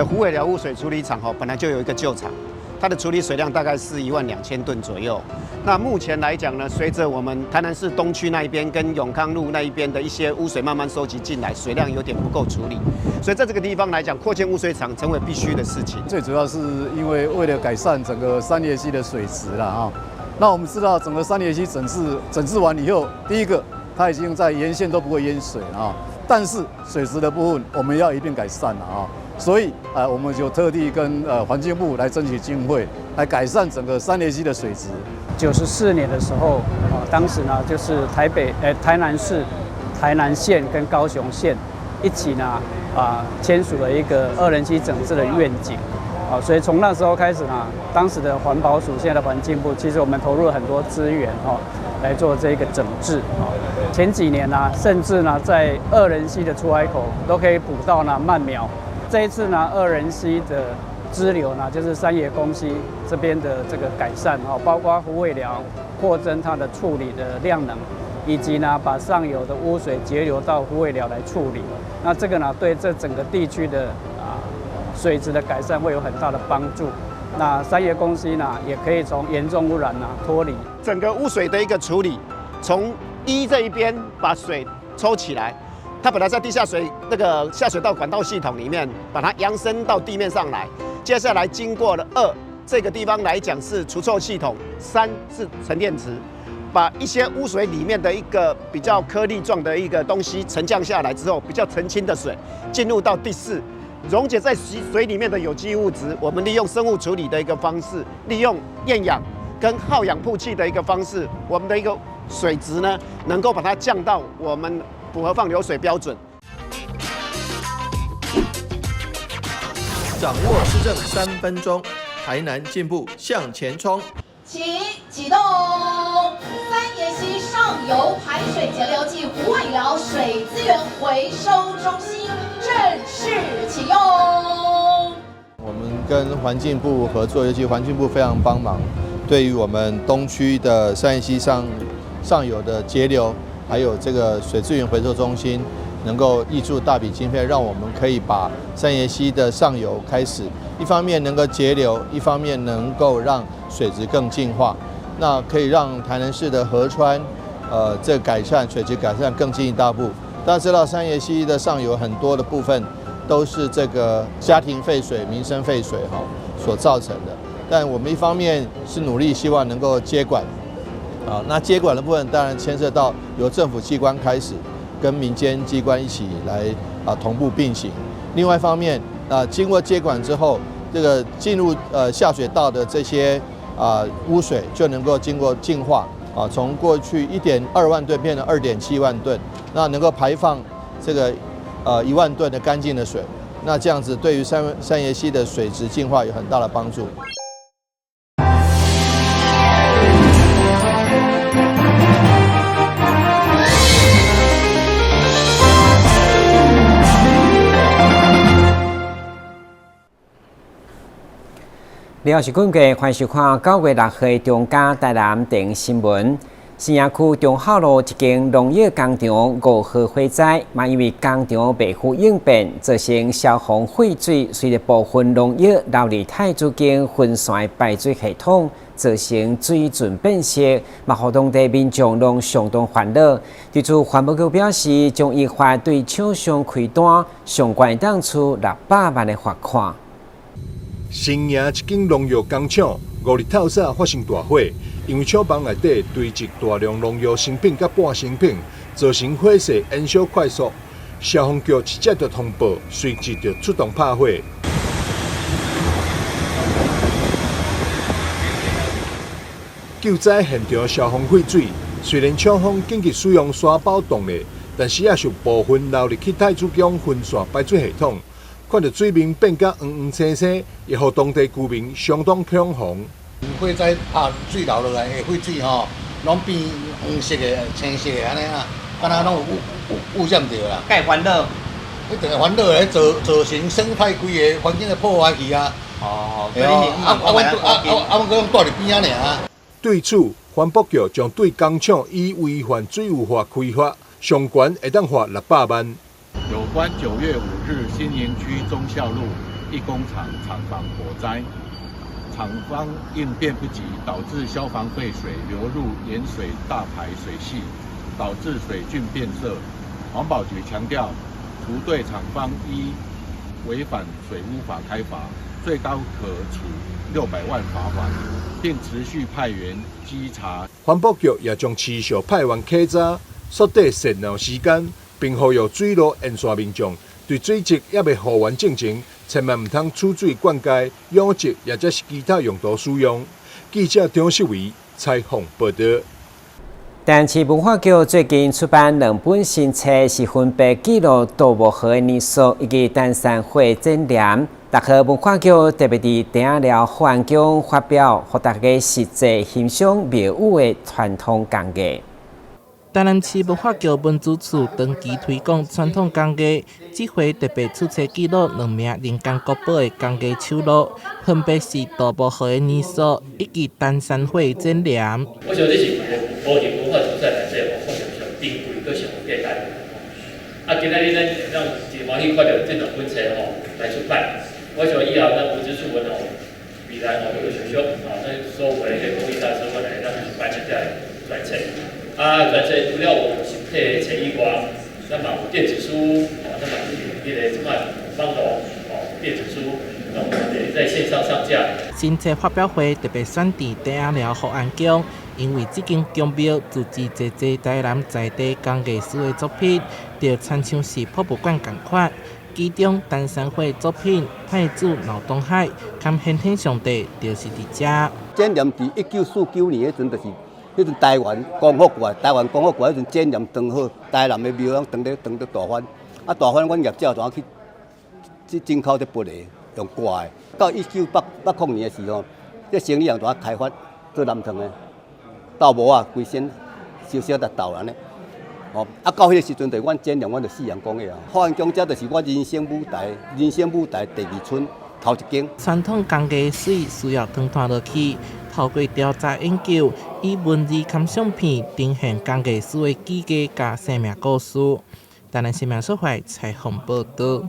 虎尾寮污水处理厂本来就有一个旧厂，它的处理水量大概是12000吨左右。那目前来讲呢，随着我们台南市东区那一边跟永康路那一边的一些污水慢慢收集进来，水量有点不够处理，所以在这个地方来讲，扩建污水厂成为必须的事情。最主要是因为为了改善整个三连溪的水质啦啊。那我们知道整个三连溪整治完以后，第一个它已经在沿线都不会淹水啊，但是水质的部分我们要一并改善了啊。所以我们就特地跟环境部来争取经费，来改善整个三连溪的水质。94年的时候，当时呢就是台南市、台南县跟高雄县一起呢签署了一个二人溪整治的愿景。所以从那时候开始呢，当时的环保署、现在的环境部，其实我们投入了很多资源来做这个整治。前几年呢，甚至呢在二人溪的出海口都可以捕到呢鳗苗。这一次呢，二人溪的支流呢，就是三爷公溪这边的这个改善包括虎尾寮扩增它的处理的量能，以及呢把上游的污水截流到虎尾寮来处理。那这个呢，对这整个地区的水质的改善会有很大的帮助。那三爷公溪呢，也可以从严重污染脱离。整个污水的一个处理，从这一边把水抽起来。它本来在地下水那个下水道管道系统里面，把它扬升到地面上来。接下来经过了这个地方来讲是除臭系统，3是沉淀池，把一些污水里面的一个比较颗粒状的一个东西沉降下来之后，比较澄清的水进入到第4，溶解在水里面的有机物质，我们利用生物处理的一个方式，利用厌氧跟耗氧曝气的一个方式，我们的一个水质呢，能够把它降到我们符合放流水标准。掌握施政3分钟，台南进步向前冲。请启动三爷溪上游排水截流暨虎尾寮水资源回收中心正式启用。我们跟环境部合作，尤其环境部非常帮忙，对于我们东区的三爷溪上游的截流，还有这个水资源回收中心，能够挹注大笔经费，让我们可以把三爷溪的上游开始，一方面能够截流，一方面能够让水质更净化，那可以让台南市的河川，这改善水质改善更进一大步。大家知道三爷溪的上游很多的部分都是这个家庭废水、民生废水所造成的，但我们一方面是努力希望能够接管。那接管的部分当然牵涉到由政府机关开始，跟民间机关一起来同步并行。另外一方面经过接管之后，这个进入下水道的这些污水就能够经过净化从过去1.2万吨变成2.7万吨，那能够排放这个1万吨的干净的水，那这样子对于三爷溪的水质净化有很大的帮助。你好，是关家，欢迎收看9月6日中嘉台南电影新闻。新营区中孝路一间农业工厂5号火灾，因为工厂未符应变，造成消防废水随着部分农药流入太子间分散排水系统，造成水准变色，让当地民众拢相当烦恼。对此，环保局表示，将依法对厂商开单，上悬当处600万的罚款。新营一间农药工厂5日透早发生大火，因为厂房内底堆积大量农药成品甲半成品，造成火势燃烧快速。消防局直接就通报，随即就出动拍火。救灾现场消防废水，虽然厂方紧急使用沙包动力，但是也受部分流入去太子宫分散排水系统。看到水面变甲黄黄青青，也互当地居民相当恐慌。火灾水流落来的废水拢变黄色的、青色的安尼敢若拢有污染到啦。该烦恼，一定烦恼的，造成生态规个环境的破坏去啊。所以阮搁住伫边仔尔。对此，环保局将对工厂以违反水务法开罚，上悬会当罚600万。有关9月5日新营区忠孝路一工厂厂房火灾，厂方应变不及，导致消防废水流入盐水大排水系，导致水菌变色。环保局强调，除对厂方依违反水污法开罚，最高可处600万罚款，并持续派员稽查。环保局也将持续派员稽查，缩短泄漏时间，并呼吁水路沿线民众对水质也未复原进前，千万唔通储水灌溉、养殖，或者是其他用途使用。记者张世伟采访报道。但市文化局最近出版2本新册，是分别记录盗墓河的年数以及登山会展览。大河文化局特别伫顶寮保安宫发表，予大家实际欣赏庙宇的传统工艺。台南市文化局文资处长期推广传统工艺，这回特别出册记录2名人间国宝的工艺手路，分别是盗墓河的年数以及登山会展览。我想这是无形文化所在内底，我看上珍贵，搁上简单。今仔日咱让真欢喜看到这2本册来出版。我想以后咱文资处未来就会想咱所有的公益大师们来咱出版这专册。专册除了有实体册以外，咱嘛有电子书，咱嘛有迄个即摆网络电子书，在线上上架。新册发表会特别选伫顶寮保安宫，因为这间宫庙自制侪台南在地工艺师的作品，就亲像是博物馆同款。其中登山会作品《太子闹东海》跟先天上帝就是伫遮。展览伫1949年迄阵，就是迄阵台湾光复过来，迄阵展览当好，台南的庙拢当咧大翻，大翻阮业者怎去进口这玻璃用挂的。到1980年的时候，这生意人怎开发做南唐的稻帽啊，规身小的稻安尼。到迄个时阵，就阮展览，阮就4样讲的啊。保安宫这就是我人生舞台第2村头一间。传统工艺水需要传传落去，透过调查研究，以文字跟相片呈现工艺师的技艺甲生命故事。台南新闻社会采访报道。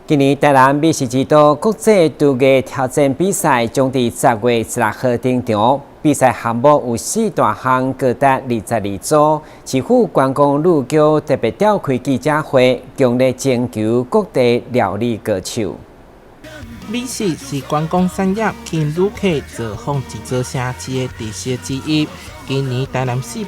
今年台南美食之都国际厨艺挑战比赛将伫10月16号登场。比赛项目有4大项，各达22组。市府观光旅局特别召开记者会，强烈征求各地料理歌手。美食是观光产业吸引旅客造访一座城市的特色之一。今年台南市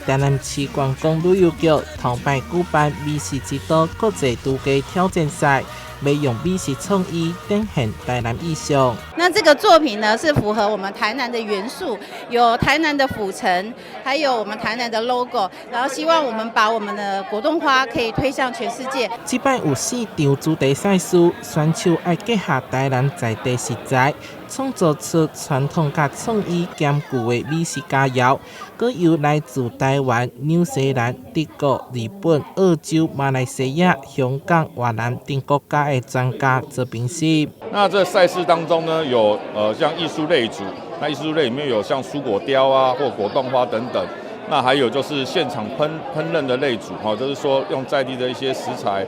台南市观光旅游局头摆举办美食之都国际厨艺挑战赛。要用美食创意展现台南意象。那这个作品呢，是符合我们台南的元素，有台南的府城，还有我们台南的 logo， 然后希望我们把我们的果冻花可以推向全世界。这摆有4场主题赛事，选手要结合台南在地食材，创造出传统甲创意兼具的美食佳肴。佮由来自台湾、纽西兰、德国、日本、澳洲、马来西亚、香港、越南等国家的专家做评析。那这赛事当中呢，有像艺术类组，那艺术类里面有像蔬果雕啊，或果冻花等等。那还有就是现场烹饪的类组，就是说用在地的一些食材，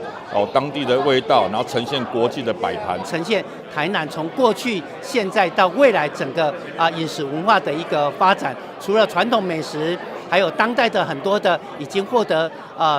当地的味道，然后呈现国际的摆盘，呈现台南从过去、现在到未来整个饮食文化的一个发展。除了传统美食，还有当代的很多的已经获得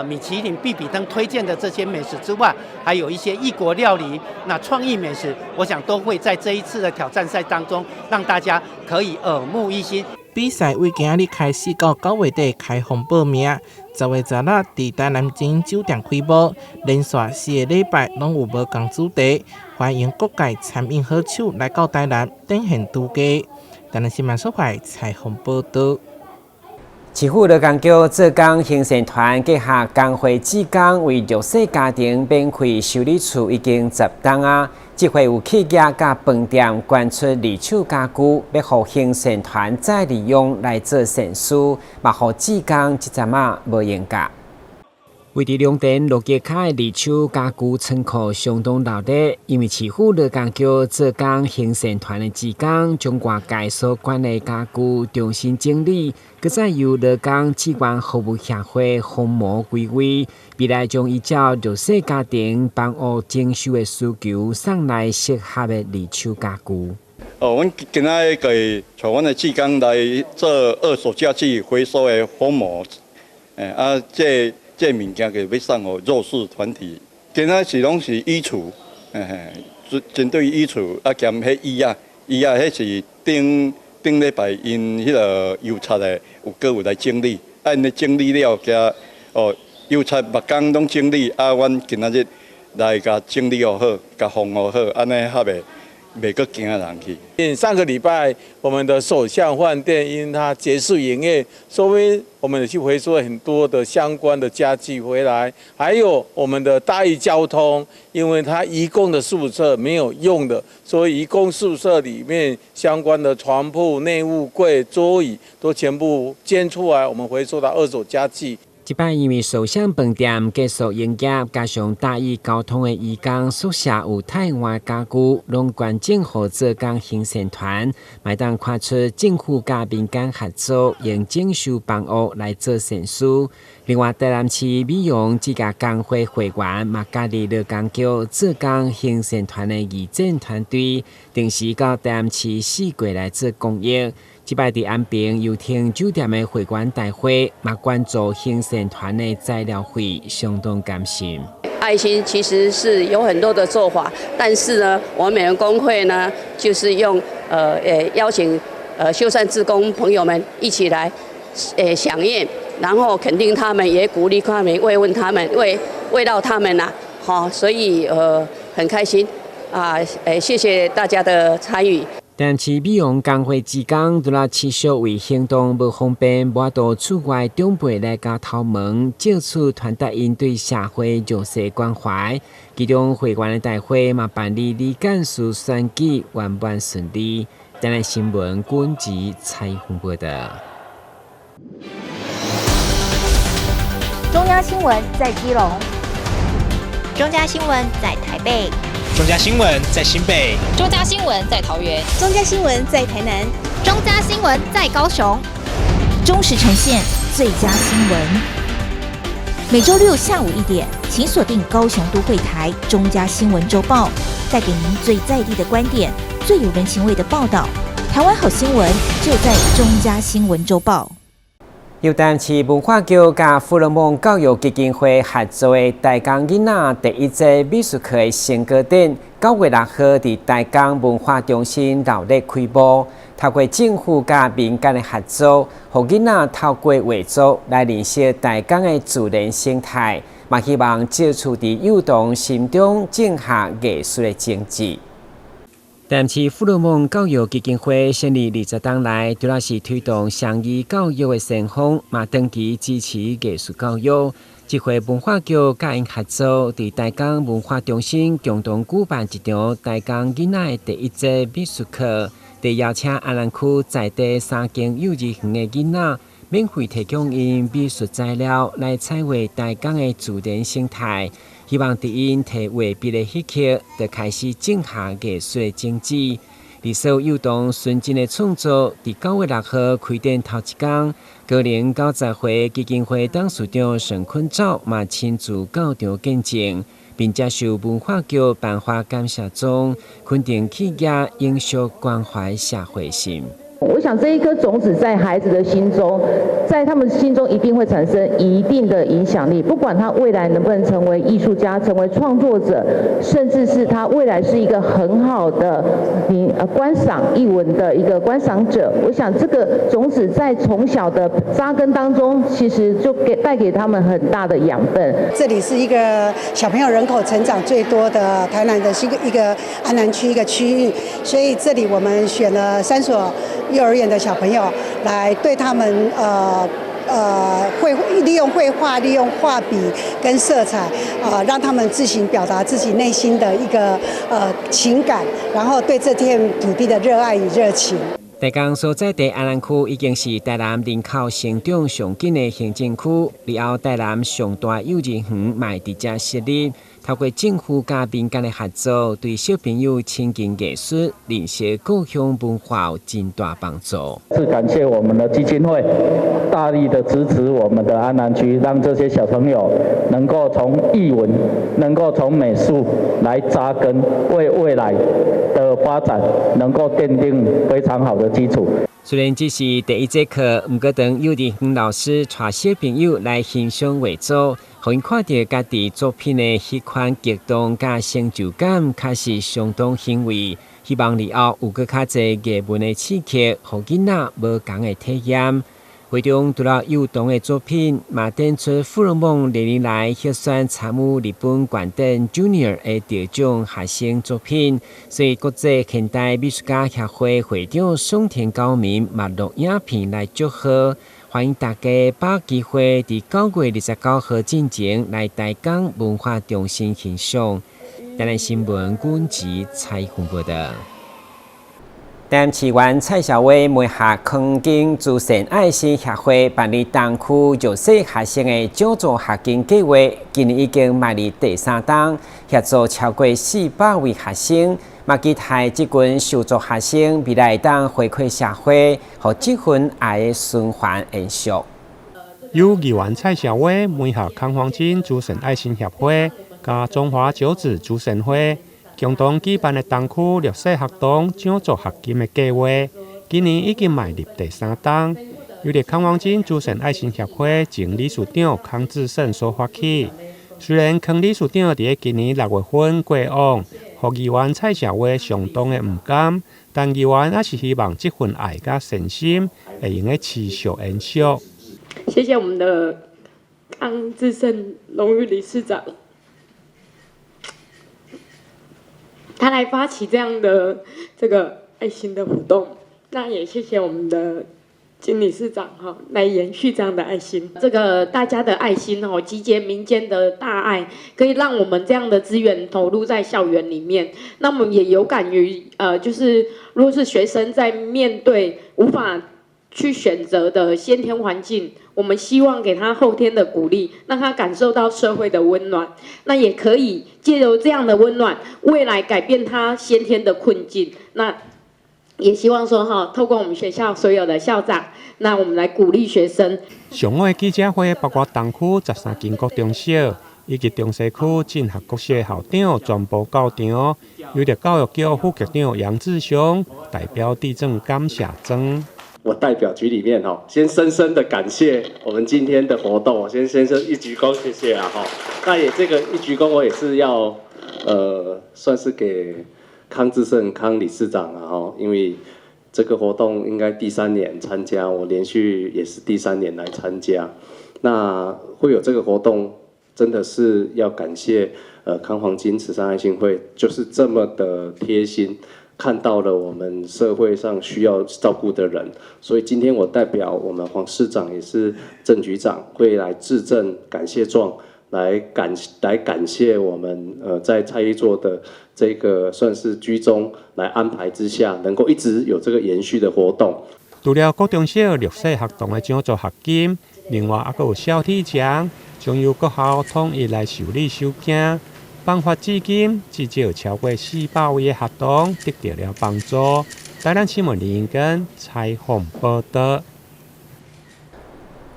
米其林必比登推荐的这些美食之外，还有一些异国料理，那创意美食，我想都会在这一次的挑战赛当中，让大家可以耳目一新。比赛为今日开始到9月底开放报名，10月10日伫台南精英酒店开幕，连续4个礼拜拢有无同主题，欢迎各界参与好手来到台南展现厨艺。台南新闻社会采访报道。市府劳工局浙江行善团结合工会职工，为弱势家庭免费修理厝已经10档啊！这回有企业甲饭店捐出二手家具，要互行善团再利用来做善事，嘛互职工一阵无闲假。位伫两田落街卡的二手家具仓库相当闹热，因为市府乐工局浙江行善团的职工将外界所管的家具重新整理，搁再由乐工志愿服务协会封膜归位，未来将依照弱势家庭帮屋征收的需求送来适合的二手家具。阮今仔个找阮的志工来做二手家具回收的封膜，这物件个要送予弱势团体。今仔是拢是衣橱，针对衣橱兼迄椅啊，迄是顶礼拜因迄个邮差的有来整理，因咧整理了加邮差目工拢整理，阮今仔日来甲整理好，甲封好，安尼较袂阁惊人去。上个礼拜，我们的首相饭店因它结束营业，所以我们去回收了很多的相关的家具回来，还有我们的大义交通，因为它移工的宿舍没有用的，所以移工宿舍里面相关的床铺、内务柜、桌椅都全部捐出来，我们回收到二手家具。即摆因为首相饭店结束营业，加上大义交通的移工宿舍有台湾家具，拢捐赠予浙江行善团，麦当看出政府甲民间合作，用征收房屋来做善事。另外，台南市美容指甲工会会员嘛加入乐工局浙江行善团的义诊团队，定时到台南市4季来做公益。即摆伫安平游艇酒店的会馆大会，嘛关注行善团的材料费，相当感心。爱心其实是有很多的做法，但是呢，我们美容工会呢，就是用邀请修缮志工朋友们一起来响应，然后肯定他们，也鼓励他们，慰问他们，慰劳他们呐，所以很开心啊，谢谢大家的参与。但市美容工会职工除了持续为行动不方便，抹到厝外长辈来家头门，借此传达因对社会弱势关怀。其中会员的大会嘛办理李干事选举圆满顺利。台南新闻军籍采访报道。中央新闻在基隆，中嘉新闻在台北。中嘉新闻在新北，中嘉新闻在桃园，中嘉新闻在台南，中嘉新闻在高雄，忠实呈现最佳新闻。每周六下午1点，请锁定高雄都会台中嘉新闻周报，带给您最在地的观点，最有人情味的报道。台湾好新闻就在中嘉新闻周报。由台南市文化局甲富乐梦教育基金会合作的台江囡仔第一届美术课的成果展，9月6號伫台江文化中心熱烈開幕。透過政府甲民間的合作，讓囡仔透過畫作來認識台江的自然生態，嘛希望接觸佇幼童心中種下藝術的種子。台南市富樂夢教育基金會成立20年來，主要是推動雙語教育的先鋒，嘛長期支持藝術教育。這回文化局甲因合作，佇台江文化中心共同舉辦一場台江囡仔的第一屆美術課，得邀請安南區在地3間幼兒園的囡仔，免費提供因美術材料來彩繪台江的自然生態。希望伫因摕畫筆的迄刻，就開始種下藝術的種子。而所有幼童純真的創作，伫9月6號開展頭一天，高齡90歲基金會董事長沈坤照嘛親自到場見證，並接受文化局頒發感謝狀，肯定企業永續關懷社會心。我想这一颗种子在孩子的心中，在他们心中一定会产生一定的影响力。不管他未来能不能成为艺术家、成为创作者，甚至是他未来是一个很好的观赏艺文的一个观赏者，我想这个种子在从小的扎根当中，其实就带给他们很大的养分。这里是一个小朋友人口成长最多的台南的一个安南区一个区域，所以这里我们选了3所幼儿园的小朋友来对他们利用绘画、利用画笔跟色彩让他们自行表达自己内心的一个情感，然后对这片土地的热爱与热情。台江所在地安南区已经是台南人口成长上紧的行政区，然后台南上大幼稚园卖伫遮设立。透过政府甲民间的合作，对小朋友亲近艺术、认识故乡文化有真大帮助。是感谢我们的基金会大力的支持我们的安南区，让这些小朋友能够从艺文、能够从美术来扎根，为未来的发展能够奠定非常好的基础。虽然只是第一节课，不过当幼稚园老师带小朋友来欣赏画作，互因看到家己作品的迄款激动甲成就感，确实相当欣慰。希望以后有更较侪艺文的刺激，互囡仔无同的体验。会中除了幼童的作品，嘛展出富尔蒙历年来核选参与日本关灯 Junior 的得奖学生作品，所以国际现代美术家协会会长宋田高明嘛录影片来祝贺，欢迎大家把机会伫9月29号进前来台江文化中心欣赏。台南新闻阮吉采访报道。台南市湾蔡小薇梅下康健慈善爱心协会办理东区弱势学生的奖助学金计划，今年已经迈入第3档，协助超过400位学生。嘛期待这群受助学生未来当回馈社会，和这份爱的循环延续。由议员蔡小薇梅下康黄金慈善爱心协会加中华九子慈善会共同举办的东区弱势学童奖助学金的计划，今年已经迈入第3档，由康王金慈善爱心协会前理事长康志胜所发起。虽然康理事长伫今年6月份过往，互议员蔡小薇相当的唔甘，但议员也是希望这份爱甲善心会用个持续延续。谢谢我们的康志胜荣誉理事长。他来发起这样的这个爱心的活动，那也谢谢我们的金理事长来延续这样的爱心。这个大家的爱心集结民间的大爱，可以让我们这样的资源投入在校园里面。那么也有感于就是如果是学生在面对无法去选择的先天环境，我们希望给他后天的鼓励，让他感受到社会的温暖。那也可以借由这样的温暖，未来改变他先天的困境。那也希望说透过我们学校所有的校长，那我们来鼓励学生。上午的记者会包括东区13间国中小以及中西区正合国小校长全部到场，由教育局副局长杨志雄代表地政感谢状。我代表局里面先深深的感谢我们今天的活动，我先深深一鞠躬，谢谢啊那也这个一鞠躬，我也是要算是给康志胜康理事长啊因为这个活动应该第3年参加，我连续也是第3年来参加，那会有这个活动，真的是要感谢康黄金慈善爱心会，就是这么的贴心。看到了我们社会上需要照顾的人，所以今天我代表我们黄市长也是郑局长会来致赠感谢状，来感谢我们在蔡一座的这个算是居中来安排之下，能够一直有这个延续的活动。除了高中小弱势学童的奖助学金，另外还有小体奖，将由各校统一来受理收件。颁发至今，至少超过400位的学童得到了帮助。台南新闻林根采访报道。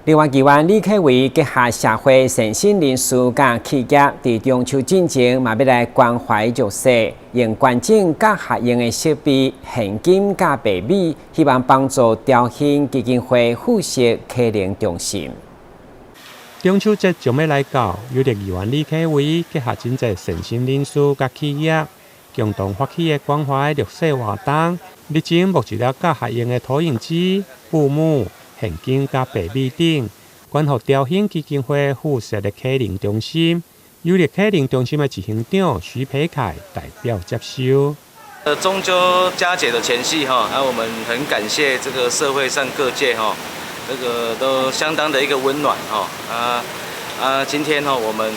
另外，议员李启伟结合社会善心人士甲企业，伫中秋进前嘛要来关怀弱势，用关键甲学用的设备、现金甲白米，希望帮助调兴基金会附设客龄中心。中秋节将要来到，有议员李启伟结合真侪善心人士甲企业，共同发起的关怀弱势活动，日前募集了甲学用的投影机、布幕、现金甲白米等，捐予调兴基金会附设的客龄中心。有客龄中心的执行长徐培凯代表接收。中秋佳节的前夕我们很感谢这个社会上各界这个都相当的一个温暖今天我们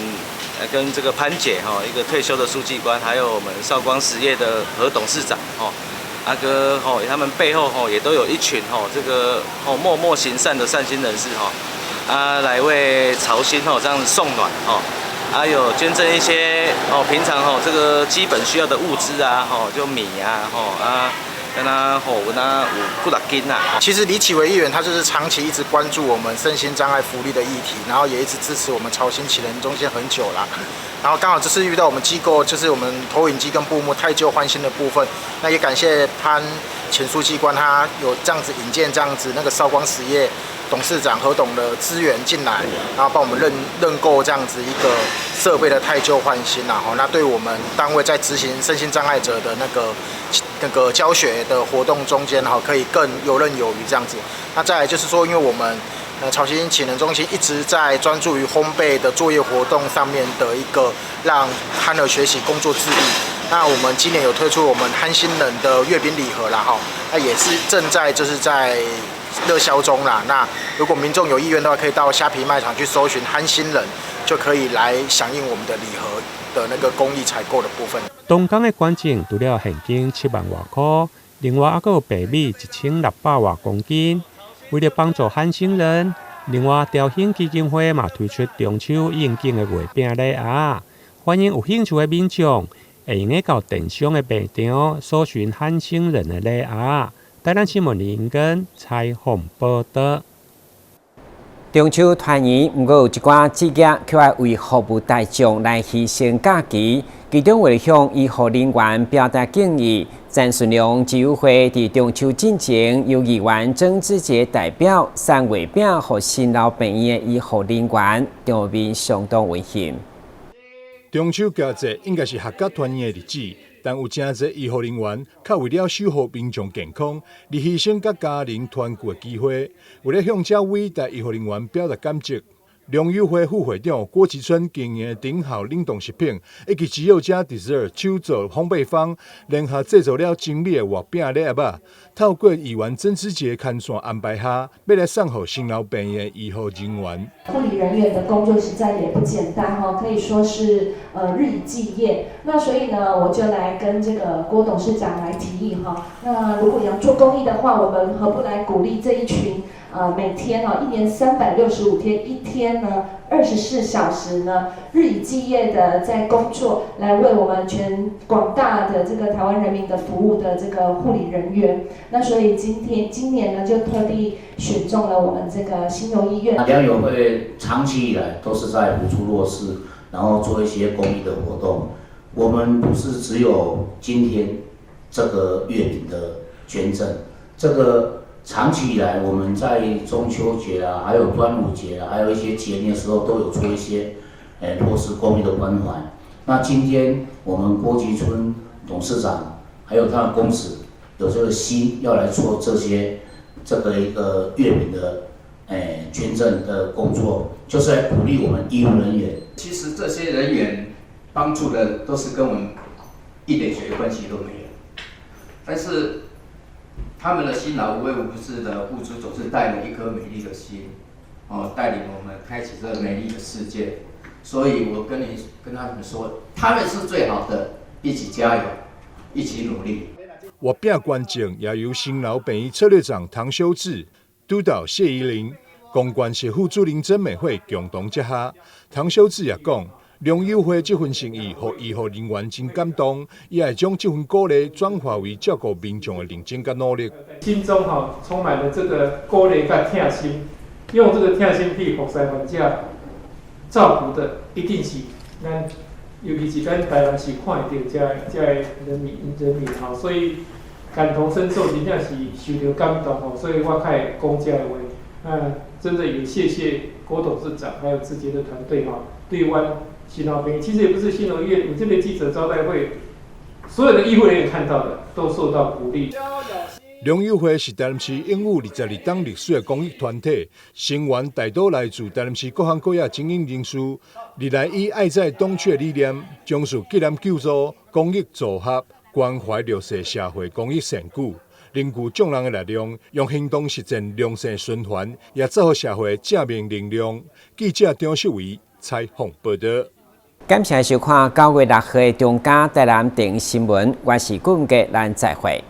跟这个潘姐一个退休的书记官，还有我们韶光实业的何董事长阿哥吼，他们背后吼也都有一群吼这个吼默默行善的善心人士吼，来为潮兴吼这样子送暖吼，有捐赠一些哦平常吼这个基本需要的物资啊吼，就米啊吼跟他吼跟他有不打斤呐。其实李启维议员他就是长期一直关注我们身心障碍福利的议题，然后也一直支持我们潮兴启能中心很久啦。然后刚好这次遇到我们机构，就是我们投影机跟布幕太旧换新的部分，那也感谢潘前书记官他有这样子引荐这样子那个韶光实业董事长何董的资源进来，然后帮我们认购这样子一个设备的太旧换新啦。那对我们单位在执行身心障碍者的那个教学的活动中间可以更游刃有余这样子。那再来就是说，因为我们潮兴启能中心一直在专注于烘焙的作业活动上面的一个让憨儿学习工作自立。那我们今年有推出我们憨心人的月饼礼盒啦，那也是正在就是在热销中啦。那如果民众有意愿的话，可以到虾皮卖场去搜寻憨心人，就可以来响应我们的礼盒的那个公益采购的部分。东港的捐赠除了现金7万多块，另外还有白米1600多公斤。为了帮助憨心人，另外调兴基金会嘛推出中秋应景的月饼礼盒，欢迎有兴趣的民众会用到电商的卖场搜寻憨心人的礼盒。台南新闻林根采访报道。中秋团圆，不过有一寡职业却爱为服务大众来牺牲假期，其中为了向医护人员表达敬意，詹顺良基友会伫中秋进前，由议员曾志杰代表送月饼予新老病院的医护人员，场面相当温馨。中秋佳节应该是合家团圆的日子。但有真侪医护人员，较为了守护民众健康，而牺牲甲家人团聚的机会。为了向这伟大医护人员表达感激，良友会副会长郭志春经营顶校冷冻食品以及只有家 dessert 手做烘焙坊，联合制作了精美的月饼礼盒。透过议员曾志杰看线安排下，要来送予新老病院医护人员。护理人员的工作实在也不简单哈，可以说是日以继夜。那所以呢，我就来跟这个郭董事长来提议哈。那如果要做公益的话，我们何不来鼓励这一群每天1年365天，一天呢24小时呢，日以继夜的在工作，来为我们全广大的这个台湾人民的服务的这个护理人员。那所以今年呢，就特地选中了我们这个新柔医院。良友会长期以来都是在辅助弱势，然后做一些公益的活动。我们不是只有今天这个月饼的捐赠，这个长期以来我们在中秋节啊，还有端午节啊，还有一些节年的时候都有做一些弱势公益的关怀。那今天我们郭吉春董事长还有他的公司有这个心要来做这个一个月饼的捐赠的工作，就是来鼓励我们医护人员。其实这些人员帮助的都是跟我们一点血缘关系都没有，但是他们的辛劳无微不至的付出，总是带了一颗美丽的心，带领我们开启这个美丽的世界。所以我跟他们说，他们是最好的，一起加油，一起努力。月饼捐赠也由新老病院策略长唐修志、督导谢依玲、公关协副主任曾美惠共同接下。唐修志也讲，良友会这份诚意，让医护人员真感动，也会将这份鼓励转化为照顾民众的认真跟努力。心中充满了这个鼓励跟疼心，用这个疼心去服侍患者，照顾的一定是咱，尤其是咱台湾是看到这人民所以感同身受，真正是受到感动所以我较会讲这个话。真的也谢谢郭董事长还有自己的团队对湾新老病院，其实也不是新楼医院，你这个记者招待会，所有的医护人员看到的都受到鼓励。良友会是台南市拥有22档历史的公益团体，成员大多来自台南市各行各业精英人士。历来以爱在东区的理念，从事救难救助、公益组合、关怀弱势社会公益善举，凝聚众人的力量，用行动实践良性循环，也造福社会正面能量。记者张秀维采访报道。感谢收看9月6日的中嘉台南电新闻，我是顾文杰，咱再会。